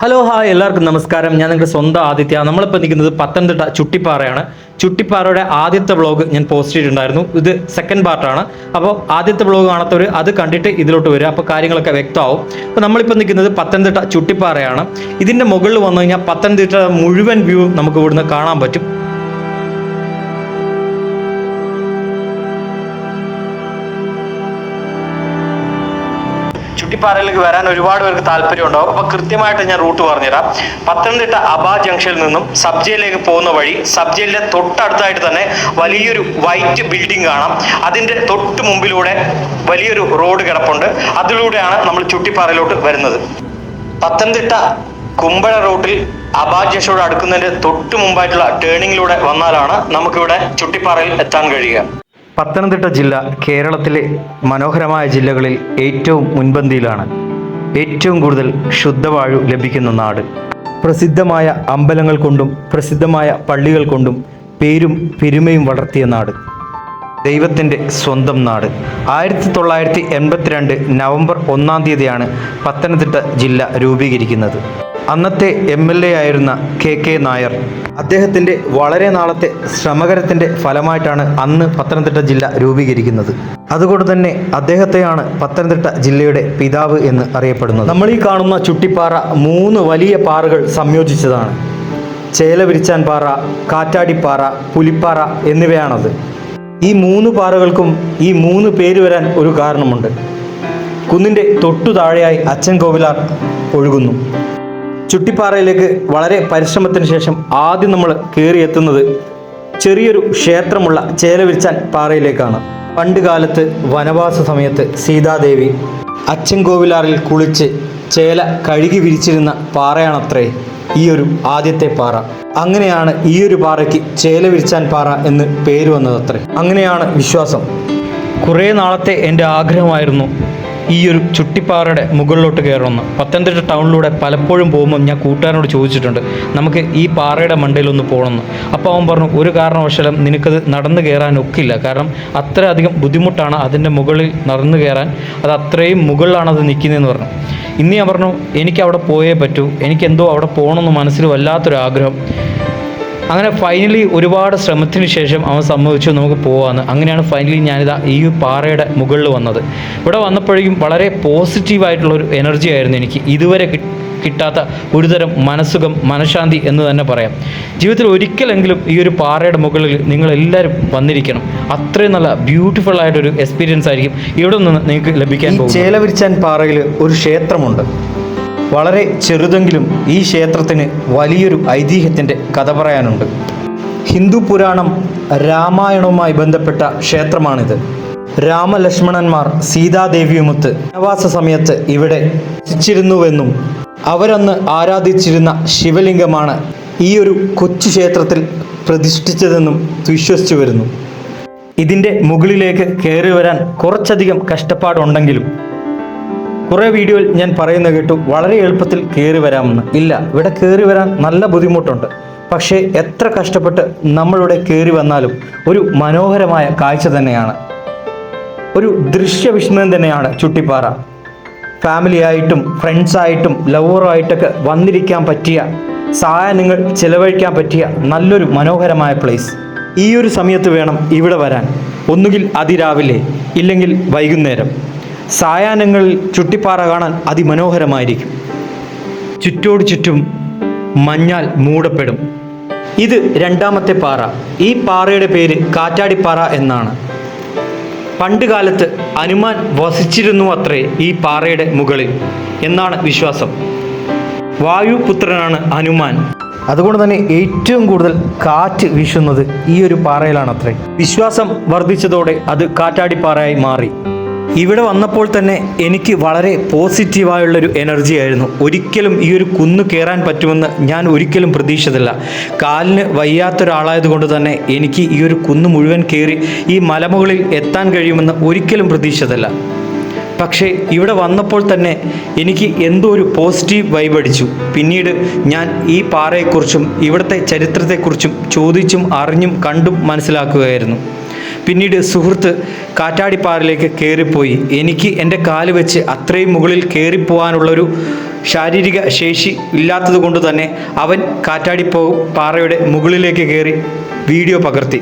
Hello hi എല്ലാവർക്കും നമസ്കാരം. ഞാൻ നിങ്ങളുടെ സ്വന്തം ആദിത്യ. നമ്മളിപ്പോൾ നിൽക്കുന്നത് പത്തനംതിട്ട ചുട്ടിപ്പാറയാണ്. ചുട്ടിപ്പാറയുടെ ആദ്യത്തെ വ്ളോഗ് ഞാൻ പോസ്റ്റ് ചെയ്തിട്ടുണ്ടായിരുന്നു. ഇത് സെക്കൻഡ് പാർട്ടാണ്. അപ്പോൾ ആദ്യത്തെ വ്ളോഗ് കാണാത്തവർ അത് കണ്ടിട്ട് ഇതിലോട്ട് വരിക, അപ്പോൾ കാര്യങ്ങളൊക്കെ വ്യക്തമാവും. അപ്പോൾ നമ്മളിപ്പോൾ നിൽക്കുന്നത് പത്തനംതിട്ട ചുട്ടിപ്പാറയാണ്. ഇതിൻ്റെ മുകളിൽ വന്നു കഴിഞ്ഞാൽ പത്തനംതിട്ട മുഴുവൻ വ്യൂ നമുക്ക് ഇവിടുന്ന് കാണാൻ പറ്റും. ചുട്ടിപ്പാറയിലേക്ക് വരാൻ ഒരുപാട് പേർക്ക് താല്പര്യമുണ്ടാവും. അപ്പോൾ കൃത്യമായിട്ട് ഞാൻ റൂട്ട് പറഞ്ഞുതരാം. പത്തനംതിട്ട അബാ ജംഗ്ഷനിൽ നിന്നും സബ് ജയിലിലേക്ക് പോകുന്ന വഴി സബ് ജയിലിന്റെ തൊട്ടടുത്തായിട്ട് തന്നെ വലിയൊരു വൈറ്റ് ബിൽഡിംഗ് കാണാം. അതിന്റെ തൊട്ട് മുമ്പിലൂടെ വലിയൊരു റോഡ് കിടപ്പുണ്ട്. അതിലൂടെയാണ് നമ്മൾ ചുട്ടിപ്പാറയിലോട്ട് വരുന്നത്. പത്തനംതിട്ട കുമ്പഴ റൂട്ടിൽ അബാ ജംഗ്ഷനോട് അടുക്കുന്നതിന്റെ തൊട്ട് മുമ്പായിട്ടുള്ള ടേണിങ്ങിലൂടെ വന്നാലാണ് നമുക്കിവിടെ ചുട്ടിപ്പാറയിൽ എത്താൻ കഴിയുക. പത്തനംതിട്ട ജില്ല കേരളത്തിലെ മനോഹരമായ ജില്ലകളിൽ ഏറ്റവും മുൻപന്തിയിലാണ്. ഏറ്റവും കൂടുതൽ ശുദ്ധവായു ലഭിക്കുന്ന നാട്. പ്രസിദ്ധമായ അമ്പലങ്ങൾ കൊണ്ടും പ്രസിദ്ധമായ പള്ളികൾ കൊണ്ടും പേരും പെരുമയും വളർത്തിയ നാട്. ദൈവത്തിൻ്റെ സ്വന്തം നാട്. 1982 നവംബർ 1 തീയതിയാണ് പത്തനംതിട്ട ജില്ല രൂപീകരിക്കുന്നത്. അന്നത്തെ MLA ആയിരുന്ന KK നായർ, അദ്ദേഹത്തിൻ്റെ വളരെ നാളത്തെ ശ്രമകരത്തിൻ്റെ ഫലമായിട്ടാണ് അന്ന് പത്തനംതിട്ട ജില്ല രൂപീകരിക്കുന്നത്. അതുകൊണ്ട് തന്നെ അദ്ദേഹത്തെയാണ് പത്തനംതിട്ട ജില്ലയുടെ പിതാവ് എന്ന് അറിയപ്പെടുന്നത്. നമ്മൾ ഈ കാണുന്ന ചുട്ടിപ്പാറ 3 വലിയ പാറകൾ സംയോജിച്ചതാണ്. ചേലവിരിച്ചാൻ പാറ, കാറ്റാടിപ്പാറ, പുലിപ്പാറ എന്നിവയാണത്. ഈ 3 പാറകൾക്കും ഈ 3 പേര് വരാൻ ഒരു കാരണമുണ്ട്. കുന്നിൻ്റെ തൊട്ടു താഴെയായി അച്ഛൻ കോവിലാർ ഒഴുകുന്നു. ചുട്ടിപ്പാറയിലേക്ക് വളരെ പരിശ്രമത്തിന് ശേഷം ആദ്യം നമ്മൾ കയറി എത്തുന്നത് ചെറിയൊരു ക്ഷേത്രമുള്ള ചേലവിരിച്ചാൻ പാറയിലേക്കാണ്. പണ്ട് കാലത്ത് വനവാസ സമയത്ത് സീതാദേവി അച്ഛൻ കോവിലാറിൽ കുളിച്ച് ചേല കഴുകി വിരിച്ചിരുന്ന പാറയാണത്രേ ഈ ഒരു ആദ്യത്തെ പാറ. അങ്ങനെയാണ് ഈ ഒരു പാറയ്ക്ക് ചേലവിരിച്ചാൻ പാറ എന്ന് പേര് വന്നതത്രേ. അങ്ങനെയാണ് വിശ്വാസം. കുറേ നാളത്തെ എൻ്റെ ആഗ്രഹമായിരുന്നു ഈ ഒരു ചുട്ടിപ്പാറയുടെ മുകളിലോട്ട് കയറണമെന്ന്. പത്തനംതിട്ട ടൗണിലൂടെ പലപ്പോഴും പോകുമ്പോൾ ഞാൻ കൂട്ടുകാരനോട് ചോദിച്ചിട്ടുണ്ട്, നമുക്ക് ഈ പാറയുടെ മണ്ടയിലൊന്ന് പോകണമെന്ന്. അപ്പോൾ അവൻ പറഞ്ഞു, ഒരു കാരണവശാലും നിനക്കത് നടന്നു കയറാൻ ഒക്കില്ല, കാരണം അത്രയധികം ബുദ്ധിമുട്ടാണ് അതിൻ്റെ മുകളിൽ നടന്നു കയറാൻ. അത് അത്രയും മുകളിലാണ് അത് നിൽക്കുന്നതെന്ന് പറഞ്ഞു. ഇന്ന് ഞാൻ പറഞ്ഞു, എനിക്ക് അവിടെ പോയേ പറ്റൂ, എനിക്കെന്തോ അവിടെ പോകണമെന്ന് മനസ്സിൽ വല്ലാത്തൊരു ആഗ്രഹം. അങ്ങനെ ഫൈനലി ഒരുപാട് ശ്രമത്തിന് ശേഷം അവൻ സമ്മതിച്ചു നമുക്ക് പോകാമെന്ന്. അങ്ങനെയാണ് ഫൈനലി ഞാനിതാ ഈ പാറയുടെ മുകളിൽ വന്നത്. ഇവിടെ വന്നപ്പോഴേക്കും വളരെ പോസിറ്റീവായിട്ടുള്ളൊരു എനർജി ആയിരുന്നു എനിക്ക്. ഇതുവരെ കിട്ടാത്ത ഒരുതരം മനസ്സുഖം, മനഃശാന്തി എന്ന് തന്നെ പറയാം. ജീവിതത്തിൽ ഒരിക്കലെങ്കിലും ഈ ഒരു പാറയുടെ മുകളിൽ നിങ്ങളെല്ലാവരും വന്നിരിക്കണം. അത്രയും നല്ല ബ്യൂട്ടിഫുൾ ആയിട്ടൊരു എക്സ്പീരിയൻസ് ആയിരിക്കും ഇവിടെ നിന്ന് നിങ്ങൾക്ക് ലഭിക്കാൻ പോകുന്നത്. ചേലവിരിച്ചാൻ പാറയിൽ ഒരു ക്ഷേത്രമുണ്ട്. വളരെ ചെറുതെങ്കിലും ഈ ക്ഷേത്രത്തിന് വലിയൊരു ഐതിഹ്യത്തിൻ്റെ കഥ പറയാനുണ്ട്. ഹിന്ദു പുരാണം രാമായണവുമായി ബന്ധപ്പെട്ട ക്ഷേത്രമാണിത്. രാമലക്ഷ്മണന്മാർ സീതാദേവിയുമൊത്ത് വനവാസ സമയത്ത് ഇവിടെ വസിച്ചിരുന്നുവെന്നും അവരന്ന് ആരാധിച്ചിരുന്ന ശിവലിംഗമാണ് ഈ ഒരു കൊച്ചു ക്ഷേത്രത്തിൽ പ്രതിഷ്ഠിച്ചതെന്നും വിശ്വസിച്ചു വരുന്നു. ഇതിൻ്റെ മുകളിലേക്ക് കയറി വരാൻ കുറച്ചധികം കഷ്ടപ്പാടുണ്ടെങ്കിലും കുറേ വീഡിയോയിൽ ഞാൻ പറയുന്ന കേട്ടു വളരെ എളുപ്പത്തിൽ കയറി വരാമെന്ന്. ഇല്ല, ഇവിടെ കയറി വരാൻ നല്ല ബുദ്ധിമുട്ടുണ്ട്. പക്ഷേ എത്ര കഷ്ടപ്പെട്ട് നമ്മളിവിടെ കയറി വന്നാലും ഒരു മനോഹരമായ കാഴ്ച തന്നെയാണ്. ഒരു ദൃശ്യവിസ്മയം തന്നെയാണ് ചുട്ടിപ്പാറ. ഫാമിലിയായിട്ടും ഫ്രണ്ട്സായിട്ടും ലവറുമായിട്ടൊക്കെ വന്നിരിക്കാൻ പറ്റിയ, സായാഹ്നങ്ങൾ ചിലവഴിക്കാൻ പറ്റിയ നല്ലൊരു മനോഹരമായ പ്ലേസ്. ഈ ഒരു സമയത്ത് വേണം ഇവിടെ വരാൻ. ഒന്നുകിൽ അതിരാവിലെ, ഇല്ലെങ്കിൽ വൈകുന്നേരം. സായാഹ്നങ്ങളിൽ ചുട്ടിപ്പാറ കാണാൻ അതിമനോഹരമായിരിക്കും. ചുറ്റോട് ചുറ്റും മഞ്ഞാൽ മൂടപ്പെടും. ഇത് 2ാമത്തെ പാറ. ഈ പാറയുടെ പേര് കാറ്റാടിപ്പാറ എന്നാണ്. പണ്ട് കാലത്ത് ഹനുമാൻ വസിച്ചിരുന്നു അത്രേ ഈ പാറയുടെ മുകളിൽ എന്നാണ് വിശ്വാസം. വായുപുത്രനാണ് ഹനുമാൻ. അതുകൊണ്ട് തന്നെ ഏറ്റവും കൂടുതൽ കാറ്റ് വീശുന്നത് ഈ ഒരു പാറയിലാണത്രേ. വിശ്വാസം വർദ്ധിച്ചതോടെ അത് കാറ്റാടിപ്പാറയായി മാറി. ഇവിടെ വന്നപ്പോൾ തന്നെ എനിക്ക് വളരെ പോസിറ്റീവായുള്ളൊരു എനർജി ആയിരുന്നു. ഒരിക്കലും ഈ ഒരു കുന്ന് കയറാൻ പറ്റുമെന്ന് ഞാൻ ഒരിക്കലും പ്രതീക്ഷിച്ചില്ല. കാലിന് വയ്യാത്തൊരാളായത് കൊണ്ട് തന്നെ എനിക്ക് ഈ ഒരു കുന്ന് മുഴുവൻ കയറി ഈ മലമുകളിൽ എത്താൻ കഴിയുമെന്ന് ഒരിക്കലും പ്രതീക്ഷിച്ചില്ല. പക്ഷേ ഇവിടെ വന്നപ്പോൾ തന്നെ എനിക്ക് എന്തോ ഒരു പോസിറ്റീവ് വൈബ് അടിച്ചു. പിന്നീട് ഞാൻ ഈ പാറയെക്കുറിച്ചും ഇവിടുത്തെ ചരിത്രത്തെക്കുറിച്ചും ചോദിച്ചും അറിഞ്ഞും കണ്ടും മനസ്സിലാക്കുകയായിരുന്നു. പിന്നീട് സുഹൃത്ത് കാറ്റാടിപ്പാറയിലേക്ക് കയറിപ്പോയി. എനിക്ക് എൻ്റെ കാല് വെച്ച് അത്രയും മുകളിൽ കയറിപ്പോകാനുള്ളൊരു ശാരീരിക ശേഷി ഇല്ലാത്തത് കൊണ്ട് തന്നെ അവൻ പാറയുടെ മുകളിലേക്ക് കയറി വീഡിയോ പകർത്തി.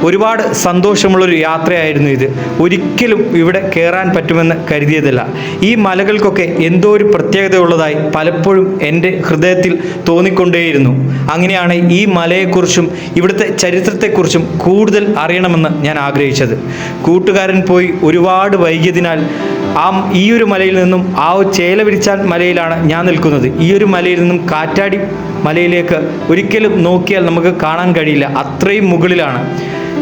ഒരുപാട് സന്തോഷമുള്ളൊരു യാത്രയായിരുന്നു ഇത്. ഒരിക്കലും ഇവിടെ കയറാൻ പറ്റുമെന്ന് കരുതിയതല്ല. ഈ മലകൾക്കൊക്കെ എന്തോ ഒരു പ്രത്യേകത ഉള്ളതായി പലപ്പോഴും എൻ്റെ ഹൃദയത്തിൽ തോന്നിക്കൊണ്ടേയിരുന്നു. അങ്ങനെയാണ് ഈ മലയെക്കുറിച്ചും ഇവിടുത്തെ ചരിത്രത്തെക്കുറിച്ചും കൂടുതൽ അറിയണമെന്ന് ഞാൻ ആഗ്രഹിച്ചത്. കൂട്ടുകാരൻ പോയി ഒരുപാട് വൈകിയതിനാൽ ഈ ഒരു മലയിൽ നിന്നും ചേലവിരിച്ചാൽ മലയിലാണ് ഞാൻ നിൽക്കുന്നത്. ഈ ഒരു മലയിൽ നിന്നും കാറ്റാടി മലയിലേക്ക് ഒരിക്കലും നോക്കിയാൽ നമുക്ക് കാണാൻ കഴിയില്ല, അത്രയും മുകളിലാണ്.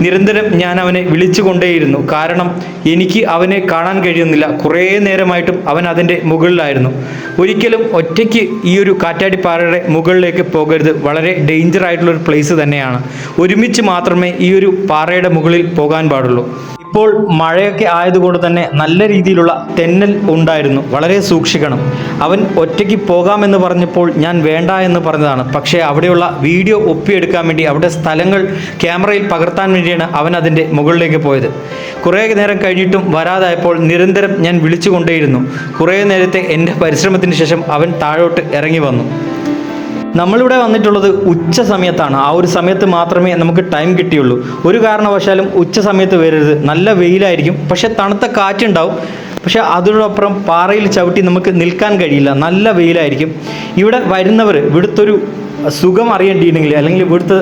നിരന്തരം ഞാൻ അവനെ വിളിച്ചു കൊണ്ടേയിരുന്നു. കാരണം എനിക്ക് അവനെ കാണാൻ കഴിയുന്നില്ല. കുറേ നേരമായിട്ടും അവൻ അതിൻ്റെ മുകളിലായിരുന്നു. ഒരിക്കലും ഒറ്റയ്ക്ക് ഈ ഒരു കാറ്റാടിപ്പാറയുടെ മുകളിലേക്ക് പോകരുത്. വളരെ ഡേഞ്ചർ ആയിട്ടുള്ളൊരു പ്ലേസ് തന്നെയാണ്. ഒരുമിച്ച് മാത്രമേ ഈ ഒരു പാറയുടെ മുകളിൽ പോകാൻ പാടുള്ളൂ. ഇപ്പോൾ മഴയൊക്കെ ആയതുകൊണ്ട് തന്നെ നല്ല രീതിയിലുള്ള തെന്നൽ ഉണ്ടായിരുന്നു. വളരെ സൂക്ഷിക്കണം. അവൻ ഒറ്റയ്ക്ക് പോകാമെന്ന് പറഞ്ഞപ്പോൾ ഞാൻ വേണ്ട എന്ന് പറഞ്ഞതാണ്. പക്ഷേ അവിടെയുള്ള വീഡിയോ ഒപ്പിയെടുക്കാൻ വേണ്ടി, അവിടെ സ്ഥലങ്ങൾ ക്യാമറയിൽ പകർത്താൻ വേണ്ടിയാണ് അവൻ അതിൻ്റെ മുകളിലേക്ക് പോയത്. കുറേ നേരം കഴിഞ്ഞിട്ടും വരാതായപ്പോൾ നിരന്തരം ഞാൻ വിളിച്ചുകൊണ്ടേയിരുന്നു. കുറേ നേരത്തെ എൻ്റെ പരിശ്രമത്തിന് ശേഷം അവൻ താഴോട്ട് ഇറങ്ങി വന്നു. നമ്മളിവിടെ വന്നിട്ടുള്ളത് ഉച്ച സമയത്താണ്. ആ ഒരു സമയത്ത് മാത്രമേ നമുക്ക് ടൈം കിട്ടിയുള്ളൂ. ഒരു കാരണവശാലും ഉച്ച സമയത്ത് വരരുത്. നല്ല വെയിലായിരിക്കും, പക്ഷെ തണുത്ത കാറ്റുണ്ടാവും. പക്ഷെ അതിനോടൊപ്പം പാറയിൽ ചവിട്ടി നമുക്ക് നിൽക്കാൻ കഴിയില്ല, നല്ല വെയിലായിരിക്കും. ഇവിടെ വരുന്നവർ ഇവിടുത്തെ സുഖം അറിയേണ്ടിയിട്ടുണ്ടെങ്കിൽ, അല്ലെങ്കിൽ ഇവിടുത്തെ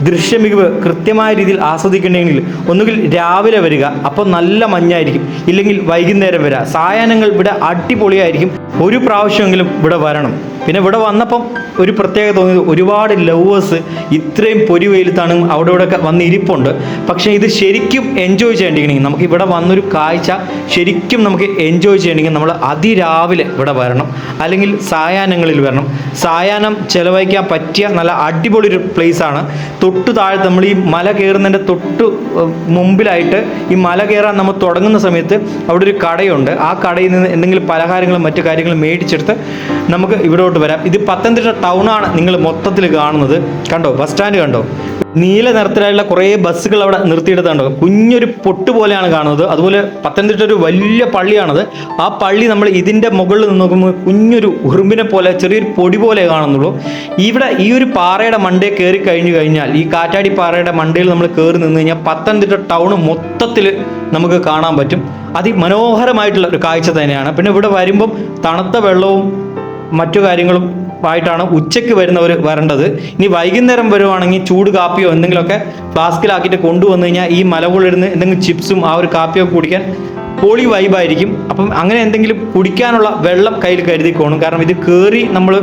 ദൃശ്യമികവ് കൃത്യമായ രീതിയിൽ ആസ്വദിക്കേണ്ടെങ്കിൽ ഒന്നുകിൽ രാവിലെ വരിക, അപ്പോൾ നല്ല മഞ്ഞായിരിക്കും, ഇല്ലെങ്കിൽ വൈകുന്നേരം വരിക. സായാഹ്നങ്ങൾ ഇവിടെ അടിപൊളിയായിരിക്കും. ഒരു പ്രാവശ്യമെങ്കിലും ഇവിടെ വരണം. പിന്നെ ഇവിടെ വന്നപ്പം ഒരു പ്രത്യേകത തോന്നിയത്, ഒരുപാട് ലവേഴ്സ് ഇത്രയും പൊരിവെയിലത്താണ് അവിടെ ഇവിടെയൊക്കെ വന്ന് ഇരിപ്പുണ്ട്. പക്ഷേ ഇത് ശരിക്കും എൻജോയ് ചെയ്യേണ്ടിയിരിക്കണമെങ്കിൽ, നമുക്ക് ഇവിടെ വന്നൊരു കാഴ്ച ശരിക്കും നമുക്ക് എൻജോയ് ചെയ്യണമെങ്കിൽ നമ്മൾ അതിരാവിലെ ഇവിടെ വരണം, അല്ലെങ്കിൽ സായാഹ്നങ്ങളിൽ വരണം. സായാഹ്നം ചിലവഴിക്കാൻ പറ്റിയ നല്ല അടിപൊളി ഒരു പ്ലേസാണ്. തൊട്ട് താഴത്ത് നമ്മൾ ഈ മല കയറുന്നതിൻ്റെ തൊട്ട് മുമ്പിലായിട്ട്, ഈ മല കയറാൻ നമ്മൾ തുടങ്ങുന്ന സമയത്ത് അവിടെ ഒരു കടയുണ്ട്. ആ കടയിൽ നിന്ന് എന്തെങ്കിലും പലഹാരങ്ങളും മറ്റു കാര്യങ്ങളും മേടിച്ചെടുത്ത് നമുക്ക് ഇവിടോട്ട് വരാം. ഇത് പത്തനംതിട്ട ടൗണാണ് നിങ്ങൾ മൊത്തത്തിൽ കാണുന്നത്. കണ്ടോ, ബസ് സ്റ്റാൻഡ് കണ്ടോ? നീല നിറത്തിലുള്ള കുറേ ബസ്സുകൾ അവിടെ നിർത്തിയിടത്തുണ്ടോ. കുഞ്ഞൊരു പൊട്ട് പോലെയാണ് കാണുന്നത്. അതുപോലെ പത്തനംതിട്ട ഒരു വലിയ പള്ളിയാണത്. ആ പള്ളി നമ്മൾ ഇതിൻ്റെ മുകളിൽ നിന്ന് നോക്കുമ്പോൾ കുഞ്ഞൊരു ഉറുമ്പിനെ പോലെ, ചെറിയൊരു പൊടി പോലെ കാണുന്നുള്ളൂ. ഇവിടെ ഈ ഒരു പാറയുടെ മണ്ടയിൽ കയറി കഴിഞ്ഞാൽ, ഈ കാറ്റാടി പാറയുടെ മണ്ടയിൽ നമ്മൾ കയറി നിന്ന് കഴിഞ്ഞാൽ പത്തനംതിട്ട ടൗൺ മൊത്തത്തിൽ നമുക്ക് കാണാൻ പറ്റും. അതിമനോഹരമായിട്ടുള്ള ഒരു കാഴ്ച തന്നെയാണ്. പിന്നെ ഇവിടെ വരുമ്പം തണുത്ത വെള്ളവും മറ്റു കാര്യങ്ങളും ആയിട്ടാണ് ഉച്ചയ്ക്ക് വരുന്നവർ വരേണ്ടത്. ഇനി വൈകുന്നേരം വരുവാണെങ്കിൽ ചൂട് കാപ്പിയോ എന്തെങ്കിലുമൊക്കെ ഫ്ലാസ്കിലാക്കിയിട്ട് കൊണ്ടുവന്നു കഴിഞ്ഞാൽ ഈ മലകളിലിരുന്ന് എന്തെങ്കിലും ചിപ്സും ആ ഒരു കാപ്പിയോ കുടിക്കാൻ പൊളി വൈബായിരിക്കും. അപ്പം അങ്ങനെ എന്തെങ്കിലും കുടിക്കാനുള്ള വെള്ളം കയ്യിൽ കരുതിക്കോണം. കാരണം ഇത് കയറി നമ്മൾ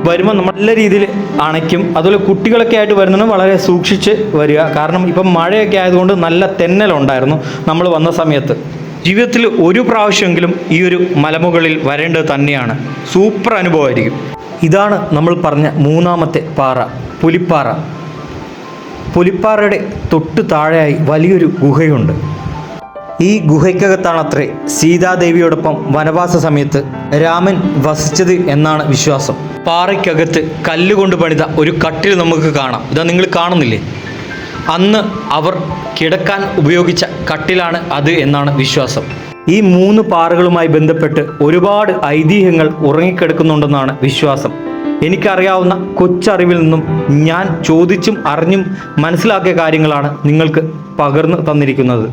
വരുമ്പോൾ നല്ല രീതിയിൽ അണയ്ക്കും. അതുപോലെ കുട്ടികളൊക്കെ ആയിട്ട് വരുന്നതിന് വളരെ സൂക്ഷിച്ച് വരിക. കാരണം ഇപ്പം മഴയൊക്കെ ആയതുകൊണ്ട് നല്ല തെന്നലുണ്ടായിരുന്നു നമ്മൾ വന്ന സമയത്ത്. ജീവിതത്തിൽ ഒരു പ്രാവശ്യമെങ്കിലും ഈ ഒരു മലമുകളിൽ വരേണ്ടത് തന്നെയാണ്. സൂപ്പർ അനുഭവമായിരിക്കും. ഇതാണ് നമ്മൾ പറഞ്ഞ മൂന്നാമത്തെ പാറ, പുലിപ്പാറ. പുലിപ്പാറയുടെ തൊട്ട് താഴെയായി വലിയൊരു ഗുഹയുണ്ട്. ഈ ഗുഹയ്ക്കകത്താണത്രേ സീതാദേവിയോടൊപ്പം വനവാസ സമയത്ത് രാമൻ വസിച്ചത് എന്നാണ് വിശ്വാസം. പാറയ്ക്കകത്ത് കല്ലുകൊണ്ട് പണിത ഒരു കട്ടിൽ നമുക്ക് കാണാം. ഇതാ നിങ്ങൾ കാണുന്നില്ലേ? അന്ന് അവർ കിടക്കാൻ ഉപയോഗിച്ച കട്ടിലാണ് അത് എന്നാണ് വിശ്വാസം. ഈ 3 പാറകളുമായി ബന്ധപ്പെട്ട് ഒരുപാട് ഐതിഹ്യങ്ങൾ ഉറങ്ങിക്കിടക്കുന്നുണ്ടെന്നാണ് വിശ്വാസം. എനിക്കറിയാവുന്ന കൊച്ചറിവിൽ നിന്നും ഞാൻ ചോദിച്ചും അറിഞ്ഞും മനസ്സിലാക്കിയ കാര്യങ്ങളാണ് നിങ്ങൾക്ക് പകർന്നു തന്നിരിക്കുന്നത്.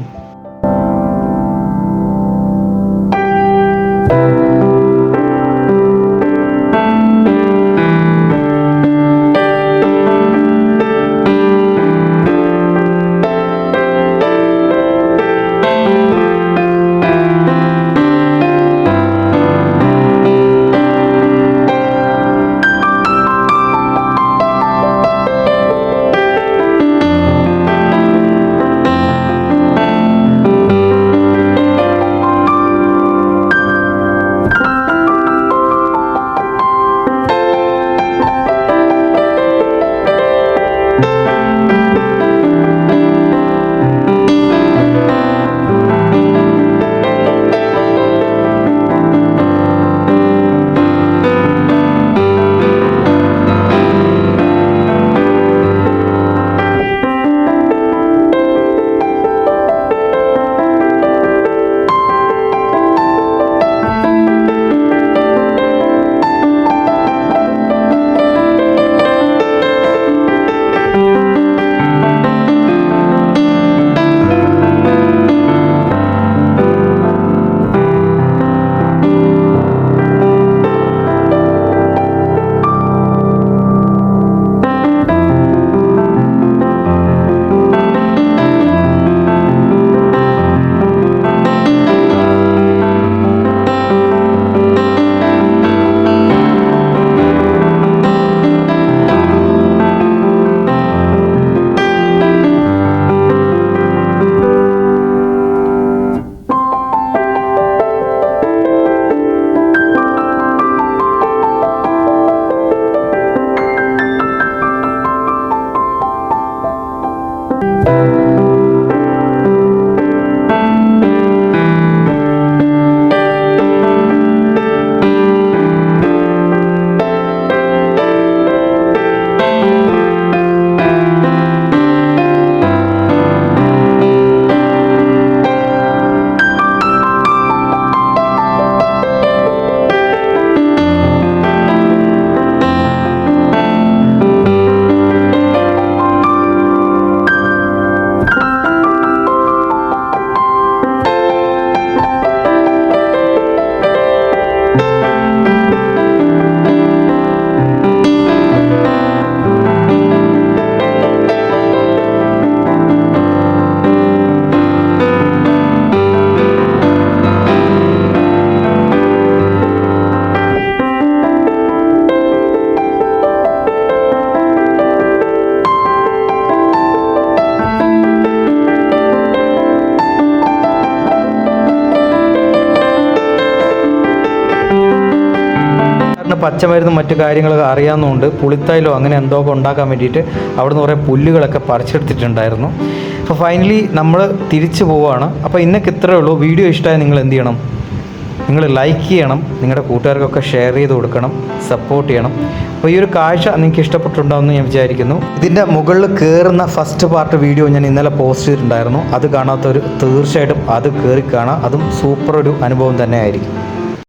പച്ചമരുന്നും മറ്റു കാര്യങ്ങളൊക്കെ അറിയാവുന്നതുകൊണ്ട് പുളിത്തൈലോ അങ്ങനെ എന്തോ ഒക്കെ ഉണ്ടാക്കാൻ വേണ്ടിയിട്ട് അവിടുന്ന് കുറേ പുല്ലുകളൊക്കെ പറിച്ചെടുത്തിട്ടുണ്ടായിരുന്നു. അപ്പോൾ ഫൈനലി നമ്മൾ തിരിച്ചു പോവുകയാണ്. അപ്പോൾ ഇന്നൊക്കെ ഇത്രയേ ഉള്ളൂ. വീഡിയോ ഇഷ്ടമായി നിങ്ങൾ എന്ത് ചെയ്യണം? നിങ്ങൾ ലൈക്ക് ചെയ്യണം, നിങ്ങളുടെ കൂട്ടുകാർക്കൊക്കെ ഷെയർ ചെയ്ത് കൊടുക്കണം, സപ്പോർട്ട് ചെയ്യണം. അപ്പോൾ ഈ ഒരു കാഴ്ച നിങ്ങൾക്ക് ഇഷ്ടപ്പെട്ടിട്ടുണ്ടാവുമെന്ന് ഞാൻ വിചാരിക്കുന്നു. ഇതിൻ്റെ മുകളിൽ കയറുന്ന ഫസ്റ്റ് പാർട്ട് വീഡിയോ ഞാൻ ഇന്നലെ പോസ്റ്റ് ചെയ്തിട്ടുണ്ടായിരുന്നു. അത് കാണാത്തവർ തീർച്ചയായിട്ടും അത് കയറി കാണാം. അതും സൂപ്പർ ഒരു അനുഭവം തന്നെ ആയിരിക്കും.